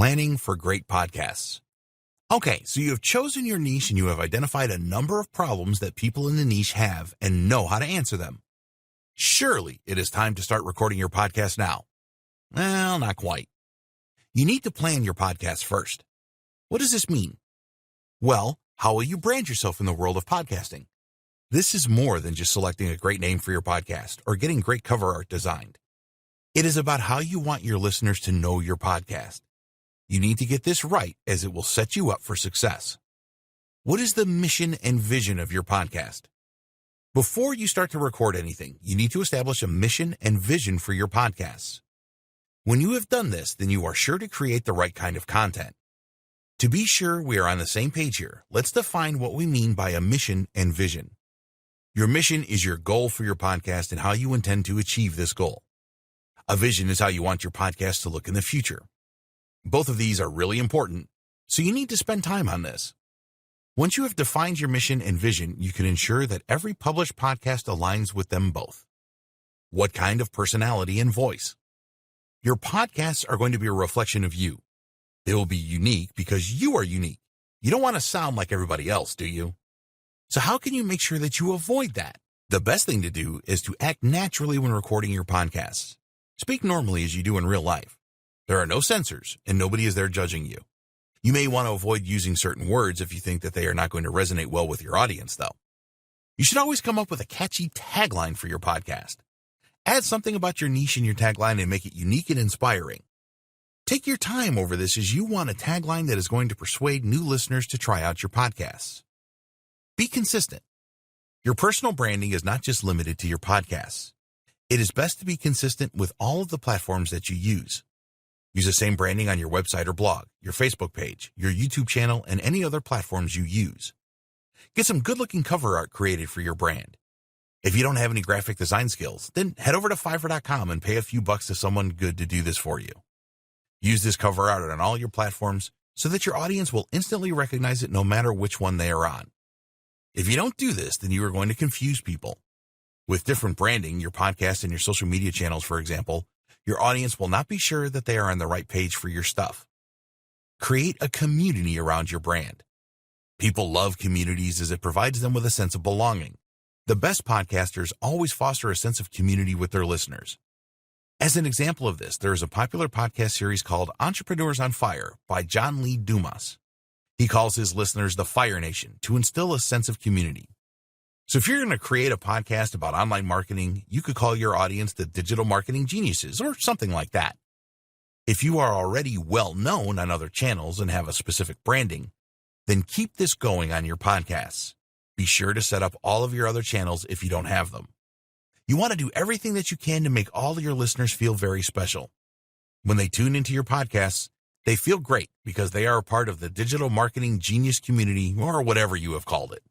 Planning for great podcasts. Okay, so you have chosen your niche and you have identified a number of problems that people in the niche have and know how to answer them. Surely it is time to start recording your podcast now. Well, not quite. You need to plan your podcast first. What does this mean? Well, how will you brand yourself in the world of podcasting? This is more than just selecting a great name for your podcast or getting great cover art designed. It is about how you want your listeners to know your podcast. You need to get this right as it will set you up for success. What is the mission and vision of your podcast? Before you start to record anything, you need to establish a mission and vision for your podcasts. When you have done this, then you are sure to create the right kind of content. To be sure we are on the same page here, let's define what we mean by a mission and vision. Your mission is your goal for your podcast and how you intend to achieve this goal. A vision is how you want your podcast to look in the future. Both of these are really important, so you need to spend time on this. Once you have defined your mission and vision, you can ensure that every published podcast aligns with them both. What kind of personality and voice? Your podcasts are going to be a reflection of you. They will be unique because you are unique. You don't want to sound like everybody else, do you? So how can you make sure that you avoid that? The best thing to do is to act naturally when recording your podcasts. Speak normally as you do in real life. There are no censors, and nobody is there judging you. You may want to avoid using certain words if you think that they are not going to resonate well with your audience, though. You should always come up with a catchy tagline for your podcast. Add something about your niche in your tagline and make it unique and inspiring. Take your time over this as you want a tagline that is going to persuade new listeners to try out your podcasts. Be consistent. Your personal branding is not just limited to your podcasts. It is best to be consistent with all of the platforms that you use. Use the same branding on your website or blog, your Facebook page, your YouTube channel, and any other platforms you use. Get some good-looking cover art created for your brand. If you don't have any graphic design skills, then head over to Fiverr.com and pay a few bucks to someone good to do this for you. Use this cover art on all your platforms so that your audience will instantly recognize it no matter which one they are on. If you don't do this, then you are going to confuse people. With different branding, your podcast and your social media channels, for example, your audience will not be sure that they are on the right page for your stuff. Create a community around your brand. People love communities as it provides them with a sense of belonging. The best podcasters always foster a sense of community with their listeners. As an example of this, there is a popular podcast series called Entrepreneurs on Fire by John Lee Dumas. He calls his listeners the Fire Nation to instill a sense of community. So if you're going to create a podcast about online marketing, you could call your audience the Digital Marketing Geniuses or something like that. If you are already well known on other channels and have a specific branding, then keep this going on your podcasts. Be sure to set up all of your other channels if you don't have them. You want to do everything that you can to make all of your listeners feel very special. When they tune into your podcasts, they feel great because they are a part of the Digital Marketing Genius community or whatever you have called it.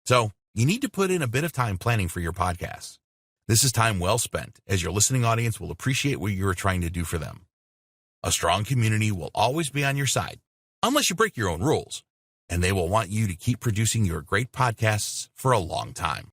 So, you need to put in a bit of time planning for your podcast. This is time well spent, as your listening audience will appreciate what you are trying to do for them. A strong community will always be on your side, unless you break your own rules, and they will want you to keep producing your great podcasts for a long time.